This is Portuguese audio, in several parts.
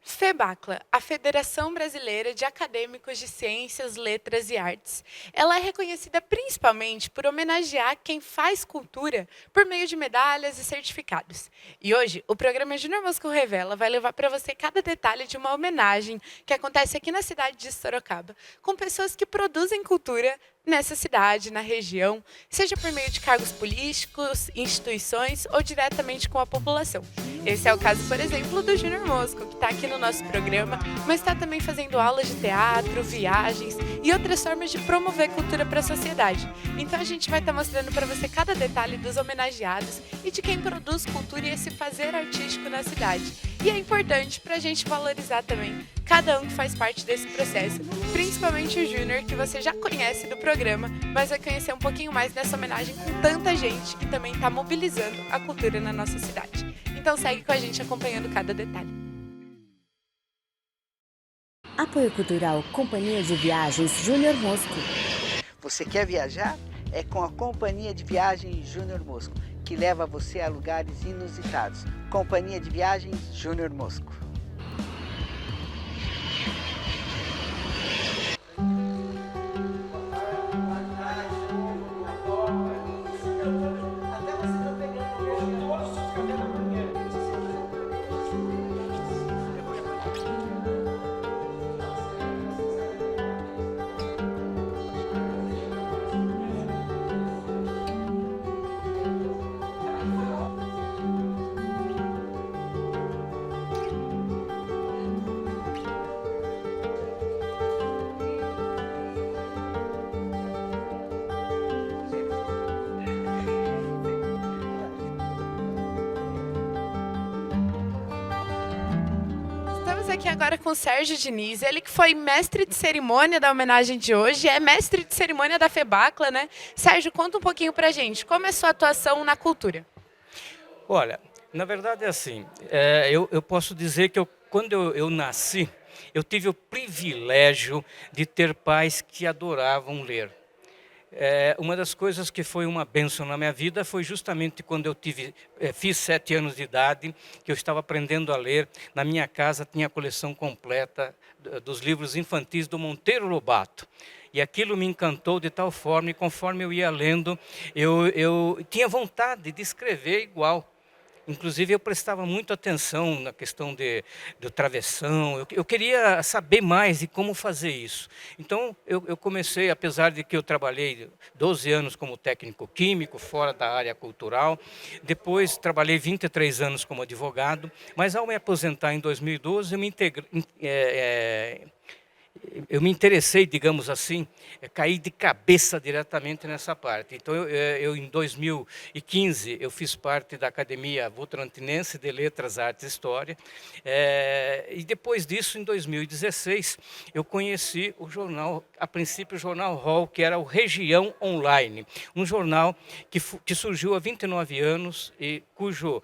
FEBACLA, a Federação Brasileira de Acadêmicos de Ciências, Letras e Artes. Ela é reconhecida principalmente por homenagear quem faz cultura por meio de medalhas e certificados. E hoje, o programa Júnior Mosco Revela vai levar para você cada detalhe de uma homenagem que acontece aqui na cidade de Sorocaba, com pessoas que produzem cultura nessa cidade, na região, seja por meio de cargos políticos, instituições ou diretamente com a população. Esse é o caso, por exemplo, do Júnior Mosco, que está aqui no nosso programa, mas está também fazendo aulas de teatro, viagens e outras formas de promover cultura para a sociedade. Então a gente vai estar mostrando para você cada detalhe dos homenageados e de quem produz cultura e esse fazer artístico na cidade. E é importante para a gente valorizar também cada um que faz parte desse processo, principalmente o Júnior, que você já conhece do programa, mas vai conhecer um pouquinho mais nessa homenagem com tanta gente que também está mobilizando a cultura na nossa cidade. Então segue com a gente acompanhando cada detalhe. Apoio Cultural Companhia de Viagens Júnior Mosco. Você quer viajar? É com a Companhia de Viagens Júnior Mosco, que leva você a lugares inusitados. Companhia de Viagens Júnior Mosco. Estamos aqui agora com o Sérgio Diniz, ele que foi mestre de cerimônia da homenagem de hoje, é mestre de cerimônia da FEBACLA, né? Sérgio, conta um pouquinho pra gente, como é a sua atuação na cultura? Olha, na verdade é assim, eu posso dizer que quando eu nasci, eu tive o privilégio de ter pais que adoravam ler. Uma das coisas que foi uma bênção na minha vida foi justamente quando eu fiz 7 anos de idade, que eu estava aprendendo a ler. Na minha casa tinha a coleção completa dos livros infantis do Monteiro Lobato. E aquilo me encantou de tal forma, e conforme eu ia lendo, eu tinha vontade de escrever igual. Inclusive, eu prestava muito atenção na questão do travessão, eu queria saber mais de como fazer isso. Então, eu comecei, apesar de que eu trabalhei 12 anos como técnico químico, fora da área cultural, depois trabalhei 23 anos como advogado, mas ao me aposentar em 2012, eu me interessei, digamos assim, caí de cabeça diretamente nessa parte. Então, em 2015, eu fiz parte da Academia Votorantinense de Letras, Artes e História. E depois disso, em 2016, eu conheci o jornal, a princípio o jornal Hall, que era o Região Online. Um jornal que surgiu há 29 anos e cujo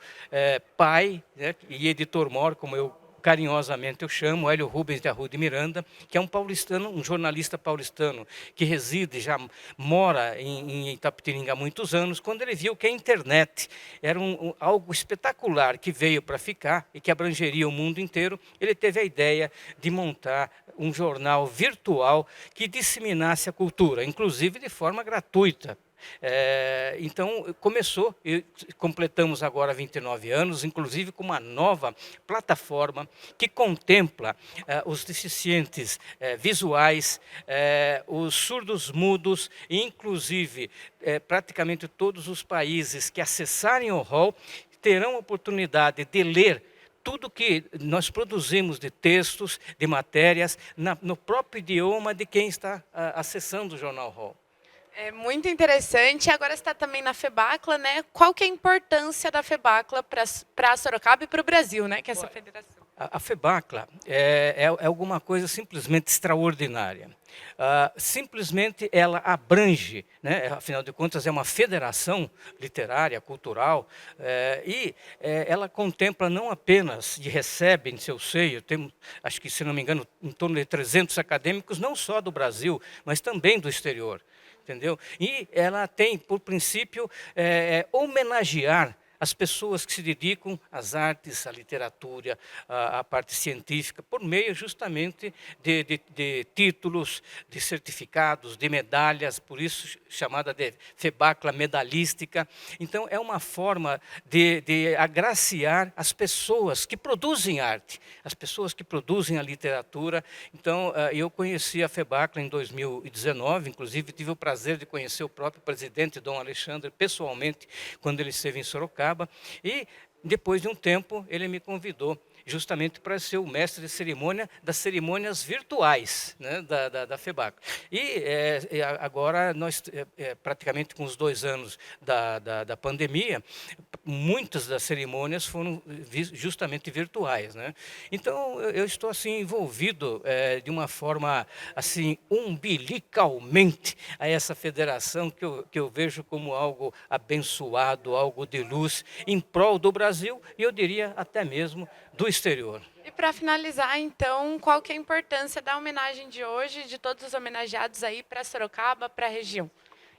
pai, né, e editor-mor, como eu carinhosamente eu chamo, Hélio Rubens de Arruda e Miranda, que é um paulistano, um jornalista paulistano, que reside, já mora em Itapetininga há muitos anos. Quando ele viu que a internet era algo espetacular que veio para ficar e que abrangeria o mundo inteiro, ele teve a ideia de montar um jornal virtual que disseminasse a cultura, inclusive de forma gratuita. Então, começou, e completamos agora 29 anos, inclusive com uma nova plataforma que contempla os deficientes visuais, os surdos mudos, e inclusive praticamente todos os países que acessarem o Hall terão a oportunidade de ler tudo que nós produzimos de textos, de matérias, no próprio idioma de quem está acessando o Jornal Hall. É muito interessante. Agora está também na FEBACLA, né? Qual que é a importância da FEBACLA para Sorocaba e para o Brasil, né? Que é essa federação. A FEBACLA é alguma coisa simplesmente extraordinária. Simplesmente ela abrange, né, afinal de contas é uma federação literária, cultural, e ela contempla não apenas e recebe em seu seio, tem, acho que se não me engano, em torno de 300 acadêmicos, não só do Brasil, mas também do exterior. Entendeu? E ela tem, por princípio, homenagear as pessoas que se dedicam às artes, à literatura, à parte científica, por meio justamente de títulos, de certificados, de medalhas, por isso chamada de FEBACLA medalhística. Então, é uma forma de agraciar as pessoas que produzem arte, as pessoas que produzem a literatura. Então, eu conheci a FEBACLA em 2019, inclusive tive o prazer de conhecer o próprio presidente, Dom Alexandre, pessoalmente, quando ele esteve em Sorocaba. E, depois de um tempo, ele me convidou justamente para ser o mestre de cerimônia das cerimônias virtuais, né, da FEBACLA. E agora, nós, praticamente com os 2 anos da pandemia, muitas das cerimônias foram justamente virtuais, né? Então, eu estou assim envolvido de uma forma assim umbilicalmente a essa federação que eu vejo como algo abençoado, algo de luz, em prol do Brasil e eu diria até mesmo do exterior. E para finalizar, então, qual que é a importância da homenagem de hoje, de todos os homenageados aí para Sorocaba, para a região?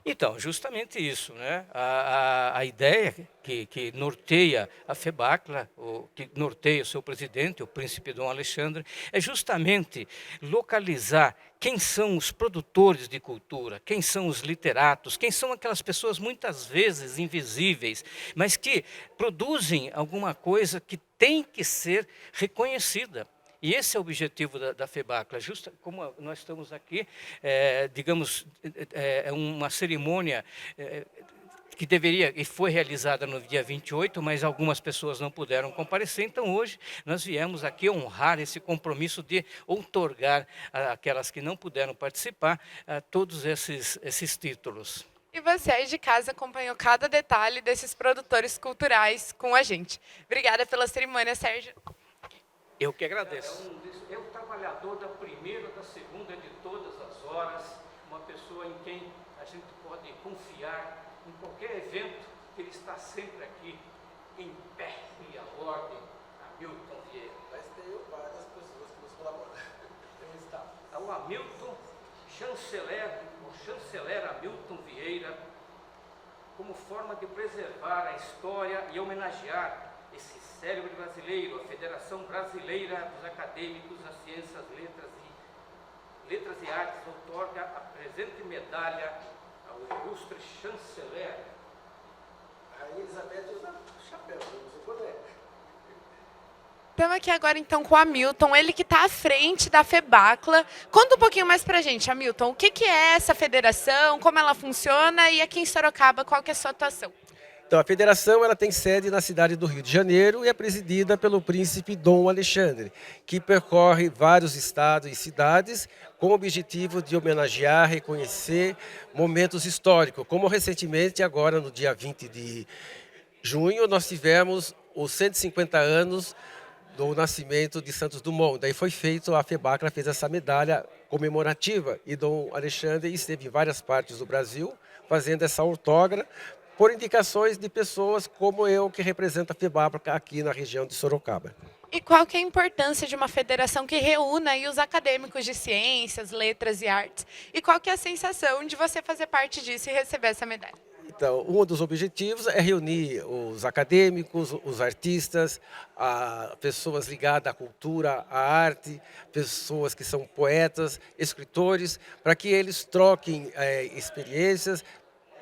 Então, justamente isso, né? A ideia que norteia a FEBACLA, que norteia o seu presidente, o príncipe Dom Alexandre, é justamente localizar quem são os produtores de cultura, quem são os literatos, quem são aquelas pessoas muitas vezes invisíveis, mas que produzem alguma coisa que tem que ser reconhecida. E esse é o objetivo da FEBACLA, justo como nós estamos aqui, digamos, é uma cerimônia que deveria e foi realizada no dia 28, mas algumas pessoas não puderam comparecer, então hoje nós viemos aqui honrar esse compromisso de outorgar àquelas que não puderam participar todos esses títulos. E você aí de casa acompanhou cada detalhe desses produtores culturais com a gente. Obrigada pela cerimônia, Sérgio. Eu que agradeço. É o trabalhador da primeira, da segunda, de todas as horas, uma pessoa em quem a gente pode confiar em qualquer evento, que ele está sempre aqui, em pé e à ordem, Hamilton Vieira. Mas tem várias pessoas que nos colaboram. Tem um staff. O Hamilton, o chanceler Hamilton Vieira, como forma de preservar a história e homenagear esse célebre brasileiro, a Federação Brasileira dos Acadêmicos das Ciências, Letras e Artes, outorga a presente medalha ao ilustre chanceler. A Rainha Elizabeth usa chapéu, não usa boné. Estamos aqui agora então com o Hamilton, ele que está à frente da FEBACLA. Conta um pouquinho mais para a gente, Hamilton, o que é essa federação, como ela funciona e aqui em Sorocaba, qual que é a sua atuação? Então, a federação ela tem sede na cidade do Rio de Janeiro e é presidida pelo príncipe Dom Alexandre, que percorre vários estados e cidades com o objetivo de homenagear, reconhecer momentos históricos, como recentemente, agora no dia 20 de junho, nós tivemos os 150 anos do nascimento de Santos Dumont. Daí foi feito, a FEBACLA fez essa medalha comemorativa e Dom Alexandre esteve em várias partes do Brasil fazendo essa outorga, por indicações de pessoas como eu, que representa a FEBACLA aqui na região de Sorocaba. E qual que é a importância de uma federação que reúna aí os acadêmicos de ciências, letras e artes? E qual que é a sensação de você fazer parte disso e receber essa medalha? Então, um dos objetivos é reunir os acadêmicos, os artistas, pessoas ligadas à cultura, à arte, pessoas que são poetas, escritores, para que eles troquem experiências,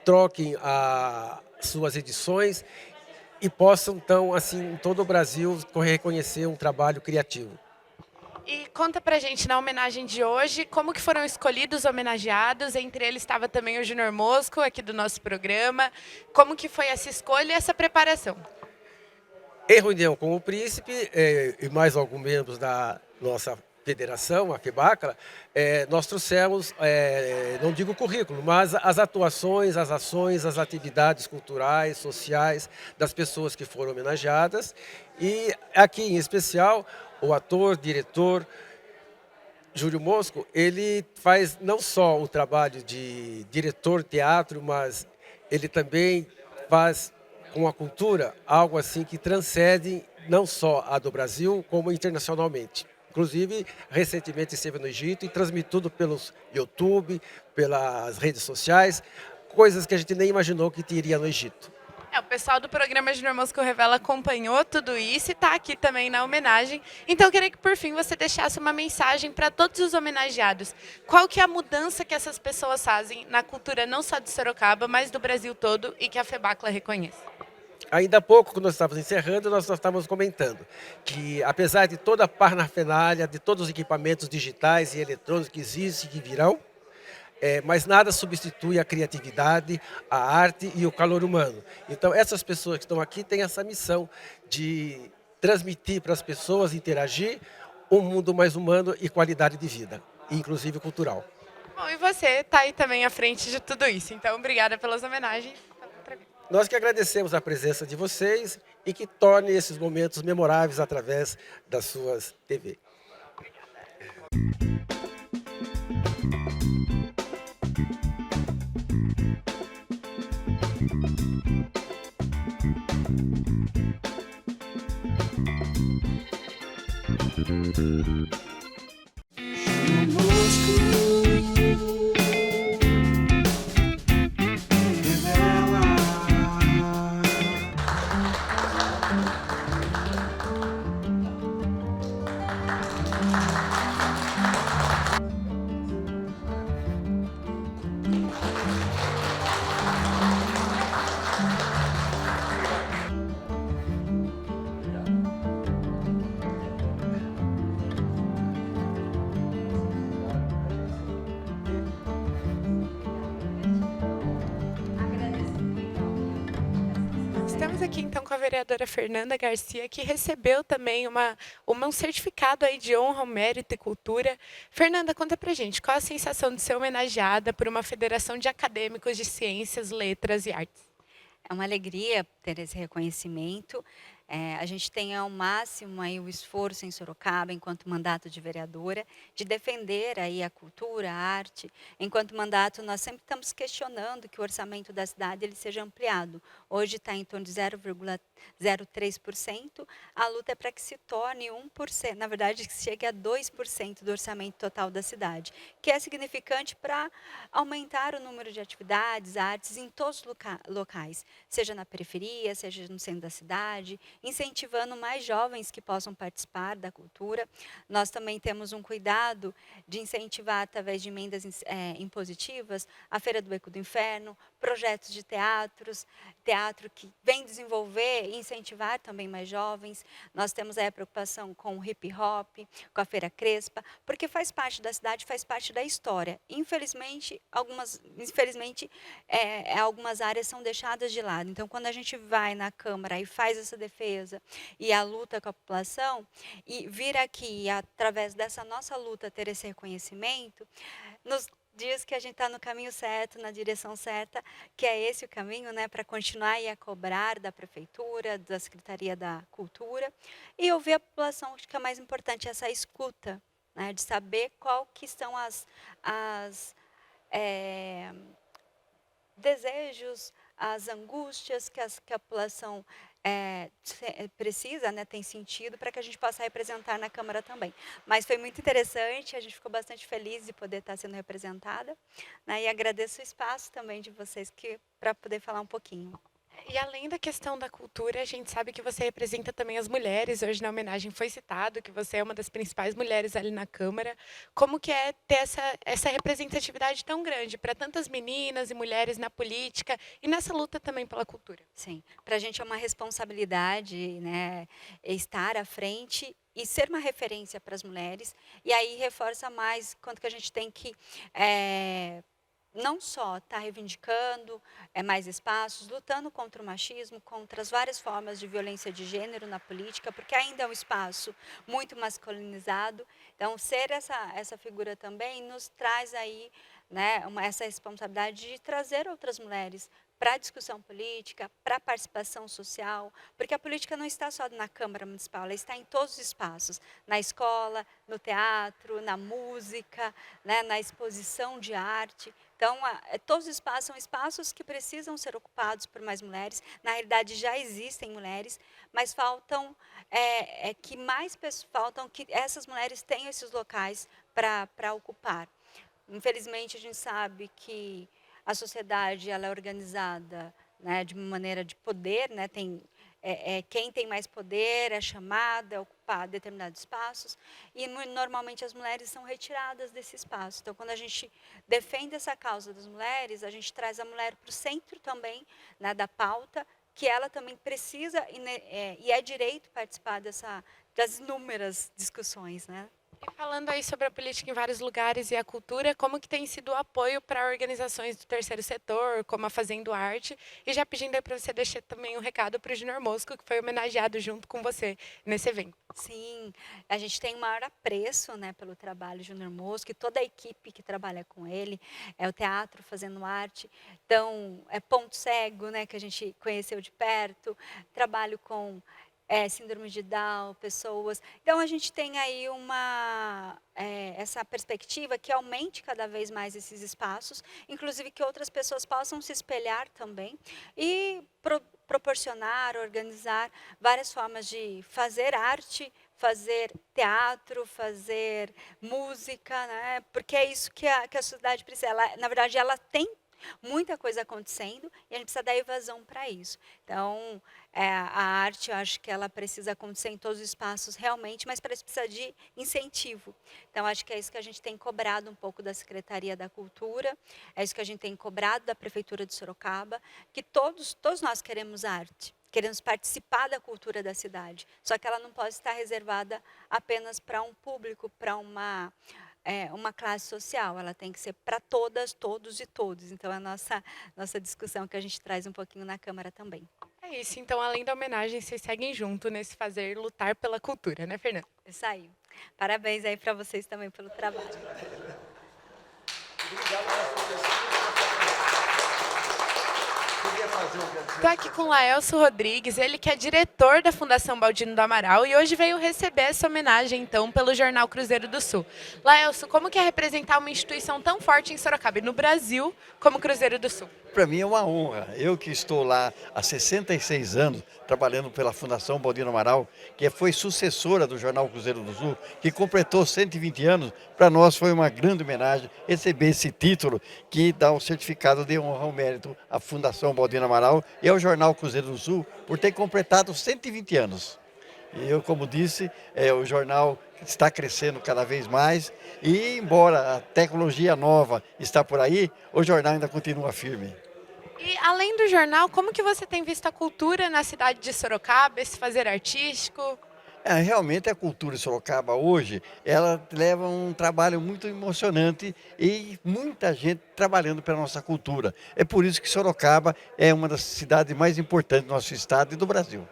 troquem as suas edições e possam, então, assim, em todo o Brasil, reconhecer um trabalho criativo. E conta pra gente, na homenagem de hoje, como que foram escolhidos os homenageados, entre eles estava também o Júnior Mosco, aqui do nosso programa, como que foi essa escolha e essa preparação? Em reunião com o príncipe e mais alguns membros da nossa federação, a FEBACLA, nós trouxemos, não digo currículo, mas as atuações, as ações, as atividades culturais, sociais das pessoas que foram homenageadas. E aqui, em especial, o ator, diretor, Júnior Mosco, ele faz não só o trabalho de diretor de teatro, mas ele também faz com a cultura algo assim que transcende não só a do Brasil, como internacionalmente. Inclusive, recentemente esteve no Egito e transmite tudo pelos YouTube, pelas redes sociais, coisas que a gente nem imaginou que teria no Egito. O pessoal do programa Júnior Mosco Revela acompanhou tudo isso e está aqui também na homenagem. Então, eu queria que, por fim, você deixasse uma mensagem para todos os homenageados. Qual que é a mudança que essas pessoas fazem na cultura não só de Sorocaba, mas do Brasil todo e que a FEBACLA reconhece? Ainda há pouco, quando nós estávamos encerrando, nós estávamos comentando que, apesar de toda a parafernália, de todos os equipamentos digitais e eletrônicos que existem e que virão, mas nada substitui a criatividade, a arte e o calor humano. Então, essas pessoas que estão aqui têm essa missão de transmitir para as pessoas, interagir, um mundo mais humano e qualidade de vida, inclusive cultural. Bom, e você está aí também à frente de tudo isso. Então, obrigada pelas homenagens. Nós que agradecemos a presença de vocês e que torne esses momentos memoráveis através das suas TV. Estamos aqui então com a vereadora Fernanda Garcia, que recebeu também um certificado aí de honra ao mérito e cultura. Fernanda, conta pra gente, qual a sensação de ser homenageada por uma federação de acadêmicos de ciências, letras e artes? É uma alegria ter esse reconhecimento. A gente tem ao máximo aí o esforço em Sorocaba, enquanto mandato de vereadora, de defender aí a cultura, a arte. Enquanto mandato, nós sempre estamos questionando que o orçamento da cidade ele seja ampliado. Hoje está em torno de 0,03%. A luta é para que se torne 1%, na verdade, que chegue a 2% do orçamento total da cidade, que é significante para aumentar o número de atividades, artes em todos os locais, seja na periferia, seja no centro da cidade, incentivando mais jovens que possam participar da cultura. Nós também temos um cuidado de incentivar, através de emendas impositivas, a Feira do Beco do Inferno, projetos de teatro que vem desenvolver e incentivar também mais jovens. Nós temos aí a preocupação com o hip hop, com a Feira Crespa, porque faz parte da cidade, faz parte da história. Infelizmente, algumas áreas são deixadas de lado. Então, quando a gente vai na Câmara e faz essa defesa e a luta com a população, e vir aqui, através dessa nossa luta, ter esse reconhecimento, nos diz que a gente está no caminho certo, na direção certa, que é esse o caminho, né, para continuar aí a cobrar da Prefeitura, da Secretaria da Cultura, e ouvir a população. Acho que é mais importante essa escuta, né, de saber qual que são as desejos, as angústias que a população precisa, né, tem sentido, para que a gente possa representar na Câmara também. Mas foi muito interessante, a gente ficou bastante feliz de poder estar sendo representada, né, e agradeço o espaço também de vocês para poder falar um pouquinho. E além da questão da cultura, a gente sabe que você representa também as mulheres. Hoje na homenagem foi citado que você é uma das principais mulheres ali na Câmara. Como que é ter essa representatividade tão grande para tantas meninas e mulheres na política e nessa luta também pela cultura? Sim, para a gente é uma responsabilidade, né, estar à frente e ser uma referência para as mulheres. E aí reforça mais quanto que a gente tem que não só estar reivindicando mais espaços, lutando contra o machismo, contra as várias formas de violência de gênero na política, porque ainda é um espaço muito masculinizado. Então, ser essa figura também nos traz aí, né, essa responsabilidade de trazer outras mulheres para a discussão política, para a participação social, porque a política não está só na Câmara Municipal, ela está em todos os espaços, na escola, no teatro, na música, né, na exposição de arte. Então, todos os espaços são espaços que precisam ser ocupados por mais mulheres. Na realidade, já existem mulheres, mas faltam que essas mulheres tenham esses locais para ocupar. Infelizmente, a gente sabe que a sociedade ela é organizada né, de uma maneira de poder, né, quem tem mais poder é chamado a ocupar determinados espaços, e normalmente as mulheres são retiradas desse espaço. Então, quando a gente defende essa causa das mulheres, a gente traz a mulher para o centro também, né, da pauta, que ela também precisa e é direito participar das inúmeras discussões, né? E falando aí sobre a política em vários lugares e a cultura, como que tem sido o apoio para organizações do terceiro setor, como a Fazendo Arte, e já pedindo aí para você deixar também um recado para o Júnior Mosco, que foi homenageado junto com você nesse evento. Sim, a gente tem o maior apreço, né, pelo trabalho de Júnior Mosco e toda a equipe que trabalha com ele, é o teatro Fazendo Arte, então é Ponto Cego, né, que a gente conheceu de perto, trabalho com síndrome de Down, pessoas. Então, a gente tem aí essa perspectiva que aumente cada vez mais esses espaços, inclusive que outras pessoas possam se espelhar também e proporcionar, organizar várias formas de fazer arte, fazer teatro, fazer música, né? Porque é isso que a sociedade precisa. Na verdade, ela tem muita coisa acontecendo e a gente precisa dar evasão para isso. Então, a arte, eu acho que ela precisa acontecer em todos os espaços realmente, mas para isso precisa de incentivo. Então, acho que é isso que a gente tem cobrado um pouco da Secretaria da Cultura, é isso que a gente tem cobrado da Prefeitura de Sorocaba, que todos nós queremos arte. Queremos participar da cultura da cidade, só que ela não pode estar reservada apenas para um público, para uma classe social, ela tem que ser para todas, todos e todos. Então, é a nossa discussão que a gente traz um pouquinho na Câmara também. É isso, então, além da homenagem, vocês seguem junto nesse fazer lutar pela cultura, né, Fernanda? Isso aí. Parabéns aí para vocês também pelo trabalho. Estou aqui com o Laelso Rodrigues, ele que é diretor da Fundação Baldino do Amaral e hoje veio receber essa homenagem, então, pelo jornal Cruzeiro do Sul. Laelso, como que é representar uma instituição tão forte em Sorocaba e no Brasil como Cruzeiro do Sul? Para mim é uma honra. Eu que estou lá há 66 anos, trabalhando pela Fundação Baldino Amaral, que foi sucessora do jornal Cruzeiro do Sul, que completou 120 anos, para nós foi uma grande homenagem receber esse título que dá o certificado de honra ao mérito à Fundação Baldino Amaral e ao jornal Cruzeiro do Sul por ter completado 120 anos. E eu, como disse, o jornal está crescendo cada vez mais e, embora a tecnologia nova está por aí, o jornal ainda continua firme. E, além do jornal, como que você tem visto a cultura na cidade de Sorocaba, esse fazer artístico? Realmente a cultura de Sorocaba hoje, ela leva um trabalho muito emocionante e muita gente trabalhando pela nossa cultura. É por isso que Sorocaba é uma das cidades mais importantes do nosso estado e do Brasil.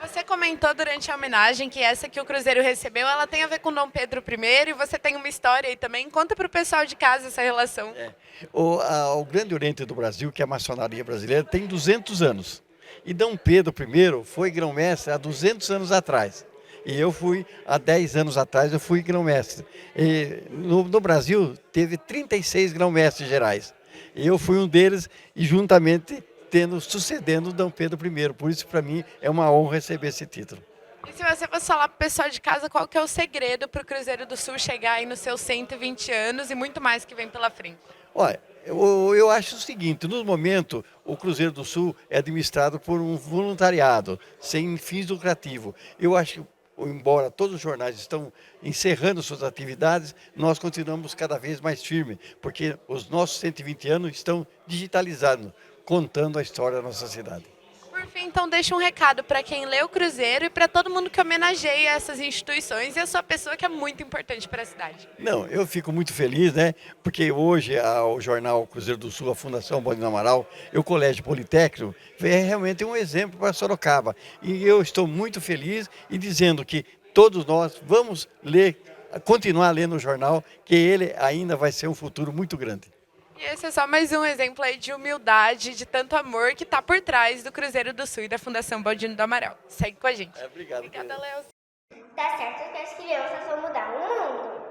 Você comentou durante a homenagem que essa que o Cruzeiro recebeu, ela tem a ver com Dom Pedro I e você tem uma história aí também. Conta para o pessoal de casa essa relação. O Grande Oriente do Brasil, que é a maçonaria brasileira, tem 200 anos. E Dom Pedro I foi grão-mestre há 200 anos atrás. E eu fui, há 10 anos atrás, eu fui grão-mestre. No Brasil, teve 36 grão-mestres gerais. E eu fui um deles e juntamente sucedendo Dom Pedro I. Por isso, para mim, é uma honra receber esse título. E se você fosse falar para o pessoal de casa, qual que é o segredo para o Cruzeiro do Sul chegar aí nos seus 120 anos e muito mais que vem pela frente? Olha, eu acho o seguinte, no momento, o Cruzeiro do Sul é administrado por um voluntariado, sem fins lucrativos. Eu acho que, embora todos os jornais estão encerrando suas atividades, nós continuamos cada vez mais firmes, porque os nossos 120 anos estão digitalizados, contando a história da nossa cidade. Por fim, então, deixa um recado para quem lê o Cruzeiro e para todo mundo que homenageia essas instituições e a sua pessoa, que é muito importante para a cidade. Não, eu fico muito feliz, né? Porque hoje o jornal Cruzeiro do Sul, a Fundação Baldino Amaral e o Colégio Politécnico é realmente um exemplo para Sorocaba. E eu estou muito feliz e dizendo que todos nós vamos continuar lendo o jornal, que ele ainda vai ser um futuro muito grande. E esse é só mais um exemplo aí de humildade, de tanto amor que está por trás do Cruzeiro do Sul e da Fundação Baldino do Amaral. Segue com a gente. Obrigado. Obrigada, Léo. Tá certo que as crianças vão mudar o mundo,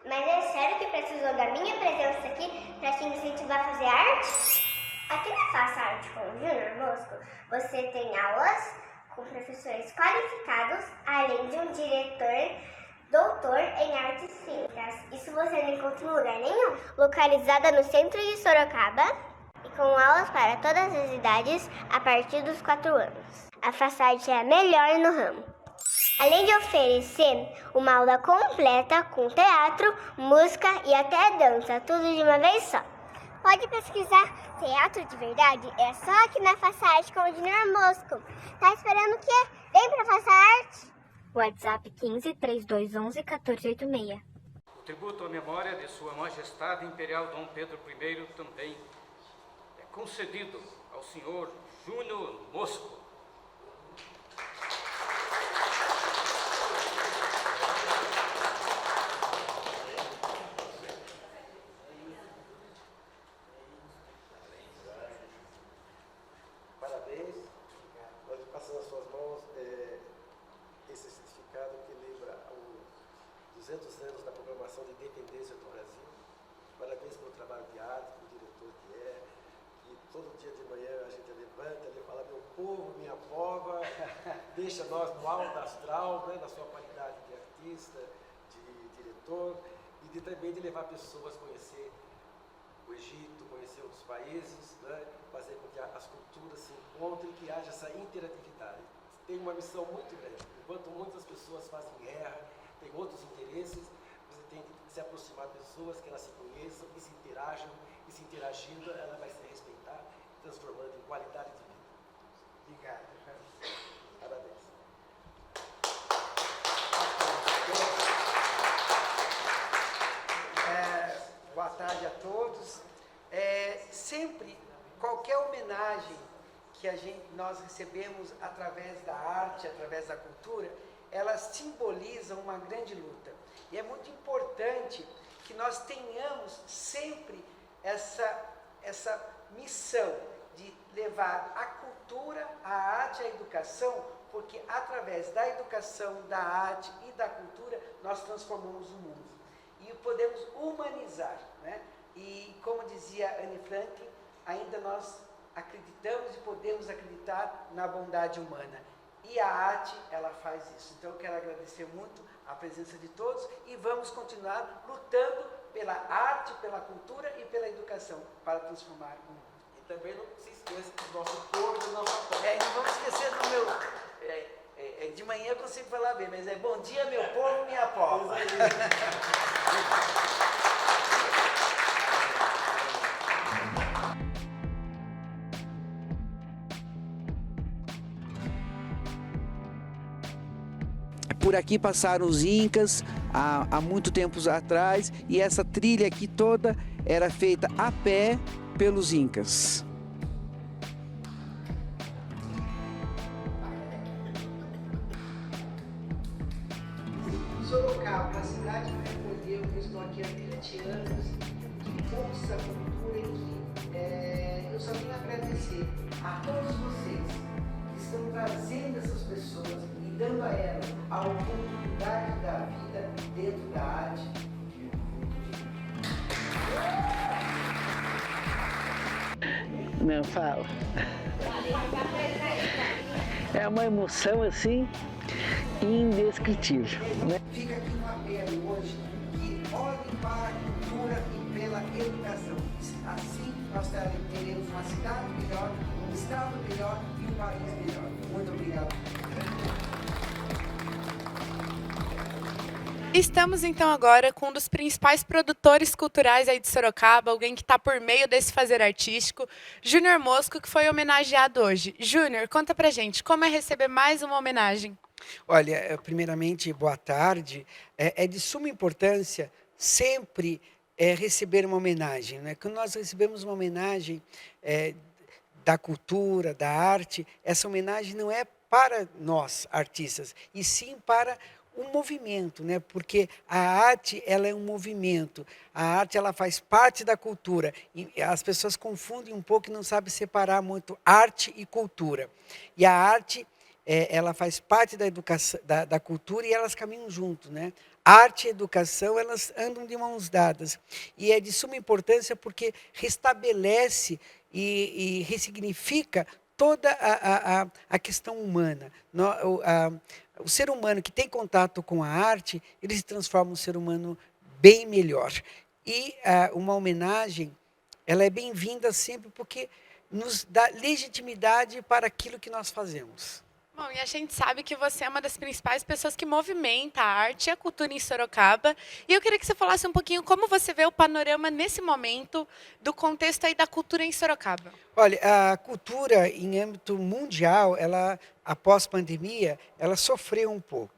mas é sério que precisou da minha presença aqui para te incentivar a fazer arte? Aqui na Faça Arte com o Júnior Mosco, você tem aulas com professores qualificados, além de um diretor doutor em artes cênicas. Isso você não encontra em lugar nenhum. Localizada no centro de Sorocaba e com aulas para todas as idades a partir dos 4 anos. A FASART é a melhor no ramo. Além de oferecer uma aula completa com teatro, música e até dança, tudo de uma vez só. Pode pesquisar teatro de verdade, é só aqui na FASART com o Junior Mosco. Tá esperando o quê? Vem pra FASART! WhatsApp 15 3211 1486. O tributo à memória de Sua Majestade Imperial Dom Pedro I também é concedido ao senhor Júnior Mosco. Parabéns. Nós passamos nas suas mãos esse certificado que lembra os 200 anos da programação de independência do Brasil. Parabéns pelo trabalho de arte, pelo diretor que é. E todo dia de manhã a gente levanta, ele fala, meu povo, minha pova, deixa nós no alto astral, né, na sua qualidade de artista, de diretor, e também de levar pessoas a conhecer o Egito, conhecer outros países, né, fazer com que as culturas se encontrem e que haja essa interatividade. Tem uma missão muito grande. Enquanto muitas pessoas fazem guerra, têm outros interesses, você tem que se aproximar de pessoas que elas se conheçam e se interajam, e se interagindo, ela vai se respeitar, transformando em qualidade de vida. Obrigado. Parabéns. Boa tarde a todos. Sempre, qualquer homenagem que nós recebemos através da arte, através da cultura, elas simbolizam uma grande luta. E é muito importante que nós tenhamos sempre essa missão de levar a cultura, a arte e a educação, porque através da educação, da arte e da cultura, nós transformamos o mundo. E podemos humanizar, né? E como dizia Anne Frank, ainda nós acreditamos e podemos acreditar na bondade humana. E a arte, ela faz isso. Então eu quero agradecer muito a presença de todos e vamos continuar lutando pela arte, pela cultura e pela educação para transformar o mundo. E também não se esqueça do nosso povo e do nosso povo. Não vamos esquecer do meu... de manhã eu consigo falar bem, mas é bom dia, meu povo, minha pova. Por aqui passaram os Incas há muito tempo atrás e essa trilha aqui toda era feita a pé pelos Incas. Sorocaba, uma cidade que me acolheu, eu estou aqui há 20 anos, que força a cultura e que eu só tenho a agradecer a todos vocês que estão trazendo essas pessoas e dando a elas a oportunidade da vida dentro da arte. Não falo. É uma emoção assim indescritível, né? Fica aqui um apelo hoje que olhem para a cultura e pela educação. Assim nós teremos uma cidade melhor, um estado melhor e um país melhor. Muito obrigado. Estamos então agora com um dos principais produtores culturais aí de Sorocaba, alguém que está por meio desse fazer artístico, Júnior Mosco, que foi homenageado hoje. Júnior, conta pra gente, como é receber mais uma homenagem? Olha, primeiramente, boa tarde. É de suma importância sempre receber uma homenagem, né? Quando nós recebemos uma homenagem da cultura, da arte, essa homenagem não é para nós, artistas, e sim para um movimento, né? Porque a arte, ela é um movimento. A arte, ela faz parte da cultura. E as pessoas confundem um pouco e não sabem separar muito arte e cultura. E a arte, ela faz parte da educação, da cultura e elas caminham junto, né? Arte e educação, elas andam de mãos dadas. E é de suma importância porque restabelece e ressignifica toda a questão humana. O ser humano que tem contato com a arte, ele se transforma num ser humano bem melhor. E uma homenagem ela é bem-vinda sempre porque nos dá legitimidade para aquilo que nós fazemos. Bom, e a gente sabe que você é uma das principais pessoas que movimenta a arte e a cultura em Sorocaba. E eu queria que você falasse um pouquinho como você vê o panorama nesse momento do contexto aí da cultura em Sorocaba. Olha, a cultura em âmbito mundial, ela, após pandemia, ela sofreu um pouco.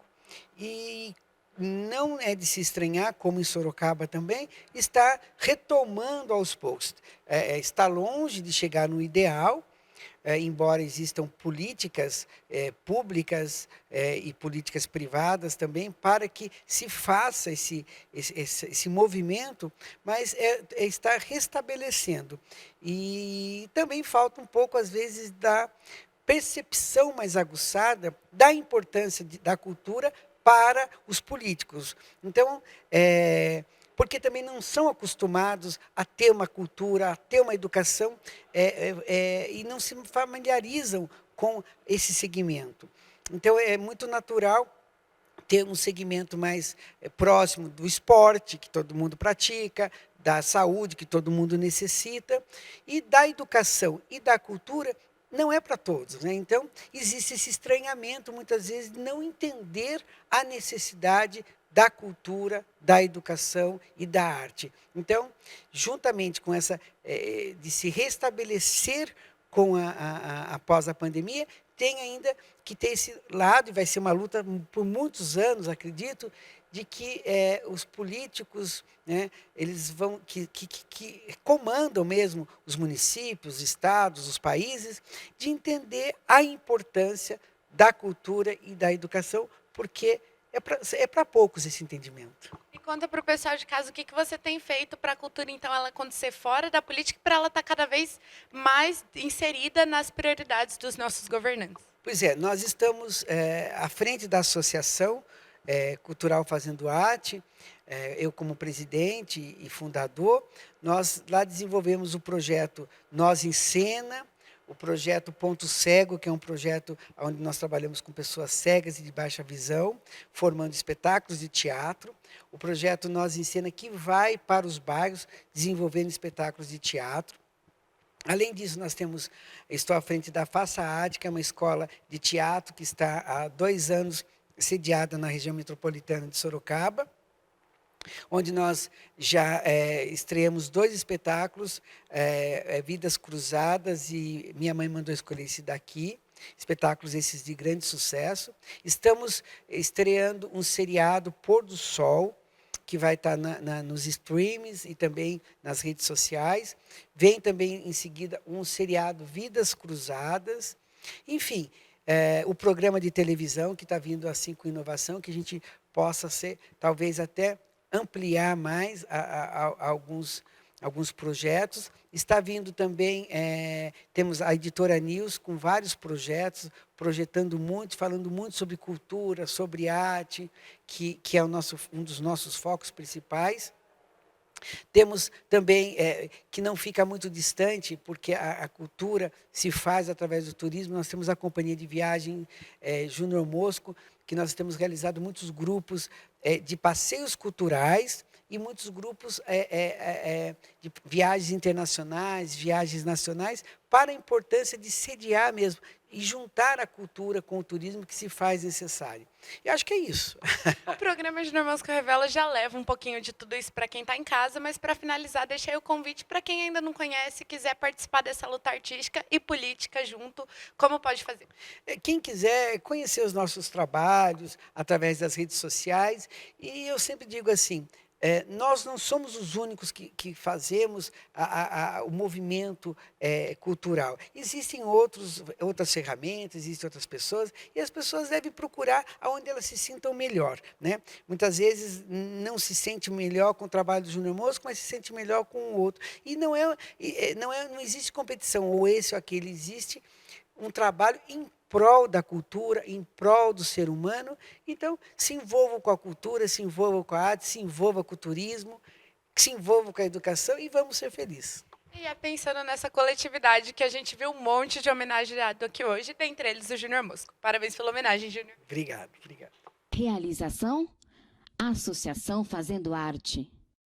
E não é de se estranhar, como em Sorocaba também, está retomando aos poucos. Está longe de chegar no ideal, embora existam políticas públicas e políticas privadas também para que se faça esse movimento, mas está restabelecendo. E também falta um pouco, às vezes, da percepção mais aguçada da importância da cultura para os políticos. Então, porque também não são acostumados a ter uma cultura, a ter uma educação, e não se familiarizam com esse segmento. Então, é muito natural ter um segmento mais próximo do esporte, que todo mundo pratica, da saúde, que todo mundo necessita, e da educação e da cultura, não é para todos, né? Então, existe esse estranhamento, muitas vezes, de não entender a necessidade da cultura, da educação e da arte. Então, juntamente com essa, de se restabelecer após a pandemia, tem ainda que ter esse lado, e vai ser uma luta por muitos anos, acredito, de que os políticos, né, eles vão que comandam mesmo os municípios, os estados, os países, de entender a importância da cultura e da educação, porque é para poucos esse entendimento. E conta para o pessoal de casa o que você tem feito para a cultura, então, ela acontecer fora da política, para ela estar cada vez mais inserida nas prioridades dos nossos governantes. Pois é, nós estamos à frente da Associação Cultural Fazendo Arte, eu como presidente e fundador, nós lá desenvolvemos o projeto Nós em Cena, o projeto Ponto Cego, que é um projeto onde nós trabalhamos com pessoas cegas e de baixa visão, formando espetáculos de teatro. O projeto Nós em Cena, que vai para os bairros, desenvolvendo espetáculos de teatro. Além disso, estou à frente da Faça Arte, que é uma escola de teatro que está há 2 anos sediada na região metropolitana de Sorocaba, onde nós já estreamos 2 espetáculos, Vidas Cruzadas e Minha Mãe Mandou Escolher Esse Daqui, espetáculos esses de grande sucesso. Estamos estreando um seriado Pôr do Sol, que vai estar nos streams e também nas redes sociais. Vem também, em seguida, um seriado Vidas Cruzadas. Enfim, o programa de televisão, que está vindo assim com inovação, que a gente possa talvez até ampliar mais alguns projetos. Está vindo também, temos a Editora News com vários projetos, projetando muito, falando muito sobre cultura, sobre arte, que é um dos nossos focos principais. Temos também, que não fica muito distante, porque a cultura se faz através do turismo, nós temos a Companhia de Viagem Júnior Mosco, que nós temos realizado muitos grupos de passeios culturais e muitos grupos de viagens internacionais, viagens nacionais, para a importância de sediar mesmo e juntar a cultura com o turismo que se faz necessário. Eu acho que é isso. O programa Júnior Mosco Revela já leva um pouquinho de tudo isso para quem está em casa, mas para finalizar, deixei o convite para quem ainda não conhece e quiser participar dessa luta artística e política junto, como pode fazer? Quem quiser conhecer os nossos trabalhos através das redes sociais, e eu sempre digo assim, nós não somos os únicos que fazemos o movimento cultural. Existem outras ferramentas, existem outras pessoas, e as pessoas devem procurar onde elas se sintam melhor, né? Muitas vezes não se sente melhor com o trabalho do Júnior Mosco, mas se sente melhor com o outro. E não existe competição, ou esse ou aquele, existe um trabalho em prol da cultura, em prol do ser humano. Então, se envolvam com a cultura, se envolvam com a arte, se envolvam com o turismo, se envolvam com a educação e vamos ser felizes. E pensando nessa coletividade que a gente viu um monte de homenageado aqui hoje, dentre eles o Júnior Mosco. Parabéns pela homenagem, Júnior. Obrigado. Realização: Associação Fazendo Arte.